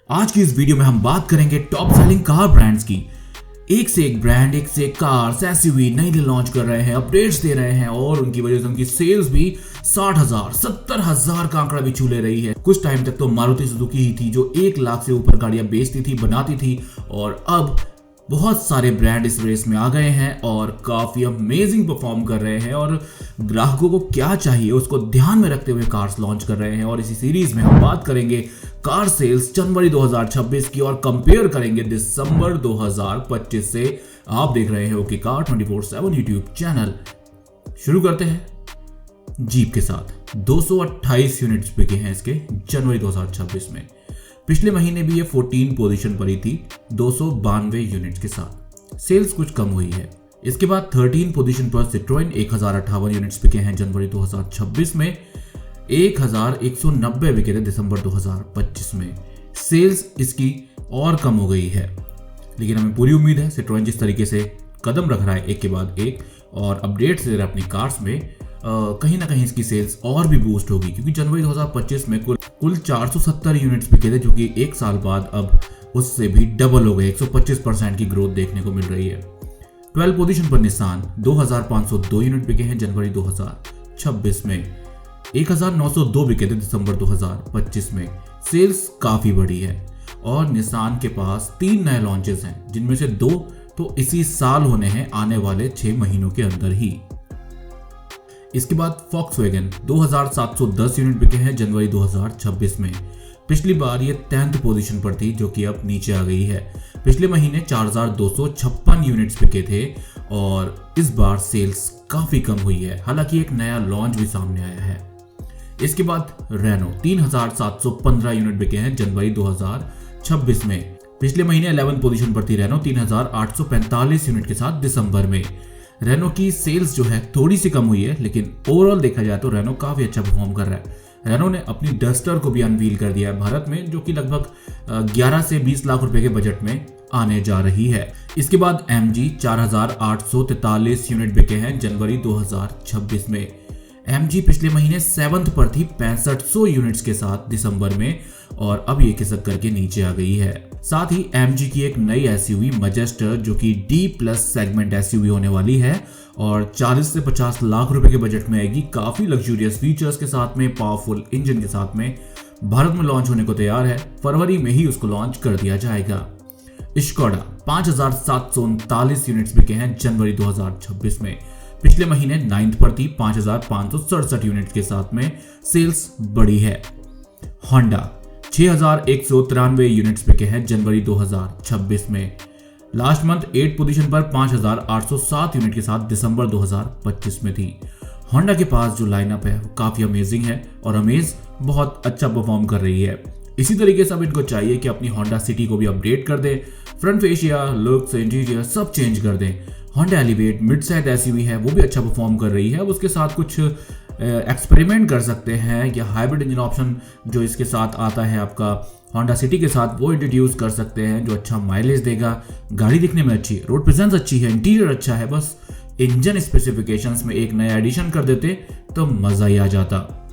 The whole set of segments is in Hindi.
आज की इस वीडियो में हम बात करेंगे टॉप सेलिंग कार ब्रांड्स की। एक से एक ब्रांड, एक से एक कार्स, एसयूवी नई लॉन्च कर रहे हैं, अपडेट्स दे रहे हैं और उनकी वजह से उनकी सेल्स भी 60,000 70,000 का आंकड़ा भी छू ले रही है। कुछ टाइम तक तो मारुति सुजुकी ही थी जो 1 लाख से ऊपर गाड़ियां बेचती थी, बनाती थी, और अब बहुत सारे ब्रांड इस रेस में आ गए हैं और काफी अमेजिंग परफॉर्म कर रहे हैं और ग्राहकों को क्या चाहिए उसको ध्यान में रखते हुए कार्स लॉन्च कर रहे हैं। और इसी सीरीज में हम बात करेंगे कार सेल्स जनवरी 2026 की और कंपेयर करेंगे दिसंबर 2025 से। आप देख रहे हैं ओके कार 24/7 यूट्यूब चैनल। शुरू करते हैं जीप के साथ। 228 यूनिट्स बिके हैं इसके जनवरी 2026 में। पिछले महीने भी ये 14 पोजीशन पर ही थी 292 यूनिट्स के साथ। सेल्स कुछ कम हुई है। इसके बाद 13 पोजीशन पर सिट्रोइन 1058 यूनिट्स बिके हैं जनवरी 2026 में। 1190 बिके थे दिसंबर 2025 में। सेल्स इसकी और कम हो गई है, लेकिन हमें पूरी उम्मीद है सिट्रोइन जिस तरीके से कदम रख रहा है एक के बाद एक और अपडेट्स दे रहा है अपनी कार्स में, कहीं ना कहीं इसकी सेल्स और भी बूस्ट होगी, क्योंकि जनवरी 2025 में कुल 470 यूनिट्स बिके थे, जो कि एक साल बाद अब उससे भी डबल हो गए। 125% की ग्रोथ देखने को मिल रही है। 12 पोजीशन पर निसान 2502 यूनिट बिके हैं जनवरी 2026 में। 1902 बिके थे दिसंबर 2025 में। सेल्स काफी बढ़ी है और निसान के पास 3 नए लॉन्चेस हैं, जिनमें से 2 तो इसी साल होने हैं, आने वाले 6 महीनों के अंदर ही। इसके बाद फॉक्सवैगन 2710 यूनिट बिके हैं जनवरी 2026 में। पिछली बार ये 10th पोजीशन पर थी, जो कि अब नीचे आ गई है। पिछले महीने 4256 यूनिट्स बिके थे और इस बार सेल्स काफी कम हुई है, हालांकि एक नया लॉन्च भी सामने आया है। इसके बाद रेनो 3715 यूनिट बिके हैं जनवरी 2026 में। पिछले महीने 11 पोजीशन पर थी रेनो 3845 यूनिट के साथ दिसंबर में। रेनो की सेल्स जो है थोड़ी सी कम हुई है, लेकिन ओवरऑल देखा जाए तो रेनो काफी अच्छा परफॉर्म कर रहा है। रेनो ने अपनी डस्टर को भी अनवील कर दिया है भारत में, जो कि लगभग 11 से 20 लाख रुपए के बजट में आने जा रही है। इसके बाद एमजी 4843 यूनिट बिके हैं जनवरी 2026 में। एमजी पिछले महीने 7th पर थी 6500 यूनिट्स के साथ दिसंबर में, और अब ये खिसक करके नीचे आ गई है। साथ ही एमजी की एक नई एसयूवी मजेस्टर, जो कि D+ सेगमेंट एसयूवी होने वाली है और 40 से 50 लाख रुपए के बजट में आएगी। काफी लग्जूरियस फीचर्स के साथ में, पावरफुल इंजन के साथ में भारत में लॉन्च होने को तैयार है। फरवरी में ही उसको लॉन्च कर दिया जाएगा। स्कोडा 5739 यूनिट्स बिके हैं जनवरी 2026 में। पिछले महीने 9th पर थी 5567 यूनिट्स के साथ में। सेल्स बढ़ी है। होंडा 6193 यूनिट्स बिके हैं जनवरी 2026 में। लास्ट मंथ 8 पोजीशन पर 5807 यूनिट के साथ दिसंबर 2025 में थी। होंडा के पास जो लाइनअप है वो काफी अमेजिंग है और अमेज बहुत अच्छा परफॉर्म कर रही है। इसी तरीके से अब इनको चाहिए कि अपनी होंडा सिटी को भी अपडेट कर दें, फ्रंट फेशिया, लुक्स, इंटीरियर सब चेंज कर दें। Honda elevate mid size SUV है, वो भी अच्छा परफॉर्म कर रही है। अब उसके साथ कुछ एक्सपेरिमेंट कर सकते हैं, या हाइब्रिड इंजन ऑप्शन जो इसके साथ आता है आपका होंडा सिटी के साथ, वो इंट्रोड्यूस कर सकते हैं, जो अच्छा माइलेज देगा। गाड़ी दिखने में अच्छी है, रोड प्रेजेंस अच्छी है, इंटीरियर अच्छा है। बस इंजन स्पेसिफिकेशंस में एक नया एडिशन कर देते तो मजा ही आ जाता।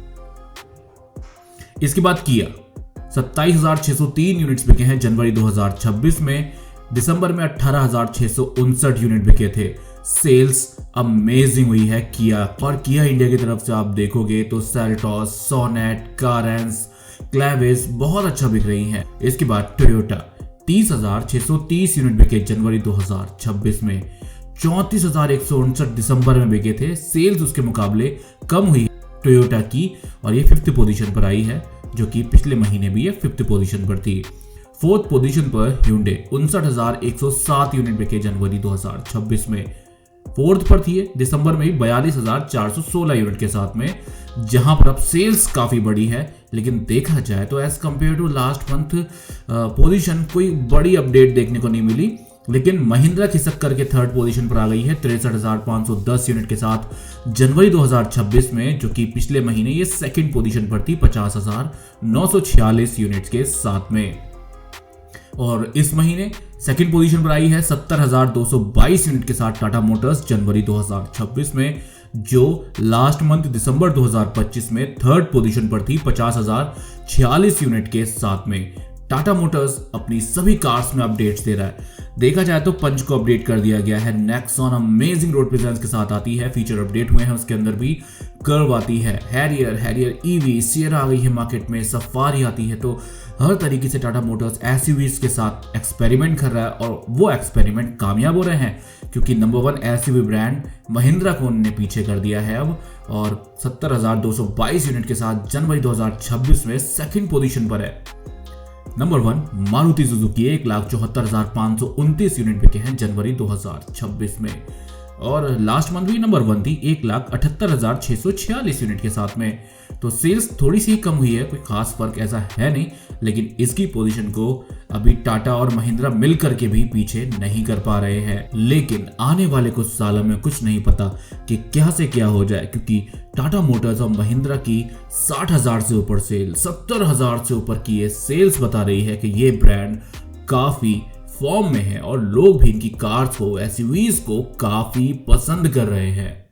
इसके बाद किया 27603 यूनिट्स बिके हैं जनवरी 2026 में। दिसंबर में 18659 यूनिट बिके थे। सेल्स अमेजिंग हुई है किया, और किया इंडिया की तरफ से आप देखोगे तो सेल्टॉस, सोनेट, कारेंस, क्लेविस बहुत अच्छा बिक रही हैं। इसके बाद टोयोटा 30,630 यूनिट बिके जनवरी 2026 में। 34,159 दिसंबर में बिके थे। सेल्स उसके मुकाबले कम हुई टोयोटा की, और ये 5th पोजीशन पर आई है, जो कि पिछले महीने भी ये 5th पोजीशन पर थी। 4th पोजीशन पर Hyundai 59,107 यूनिट बिके जनवरी 2026 में। 4th पर थी दिसंबर में ही 42,416 यूनिट के साथ में, जहां पर अब सेल्स काफी बड़ी है। लेकिन देखा जाए तो as compare to last month position कोई बड़ी अपडेट देखने को नहीं मिली, लेकिन महिंद्रा खिसक करके 3rd पोजीशन पर आ गई है 63,510 यूनिट के साथ जनवरी 2026 में, जो कि पिछले महीने ये 2nd पोजीशन पर थी 50,946 यूनिट्स के साथ में। और इस महीने 2nd पोजीशन पर आई है 70,222 यूनिट के साथ टाटा मोटर्स जनवरी 2026 में, जो लास्ट मंथ दिसंबर 2025 में 3rd पोजीशन पर थी 50,046 यूनिट के साथ में। टाटा मोटर्स अपनी सभी कार्स में अपडेट्स दे रहा है। देखा जाए तो पंच को अपडेट कर दिया गया है, नेक्सॉन अमेजिंग रोड प्रेजेंस के साथ आती है, फीचर अपडेट हुए हैं, उसके अंदर भी कर्व आती है, हैरियर ईवी, सियरा आ गई है मार्केट में, सफारी आती है। तो हर तरीके से टाटा मोटर्स एसयूवीज के साथ एक्सपेरिमेंट कर रहा है और वो एक्सपेरिमेंट कामयाब हो रहे हैं, क्योंकि नंबर 1 एसयूवी ब्रांड महिंद्रा को उन्होंने पीछे कर दिया है अब, और 70,222 यूनिट के साथ जनवरी 2026 में सेकंड पोजीशन पर है। नंबर 1 मारुति सुजुकी 1,74,529 यूनिट बिके हैं जनवरी 2026 में, और लास्ट मंथ भी नंबर 1 थी 1,78,646 यूनिट के साथ में। तो सेल्स थोड़ी सी कम हुई है, कोई खास फर्क ऐसा है नहीं, लेकिन इसकी पोजीशन को अभी टाटा और महिंद्रा मिलकर के भी पीछे नहीं कर पा रहे हैं। लेकिन आने वाले कुछ सालों में कुछ नहीं पता कि क्या से क्या हो जाए, क्योंकि टाटा मोटर्स और महिंद्रा की 60,000 से ऊपर सेल, 70,000 से ऊपर की ये सेल्स बता रही है कि ये ब्रांड काफी फॉर्म में है और लोग भी इनकी कार्स को, एसयूवीज को काफी पसंद कर रहे हैं।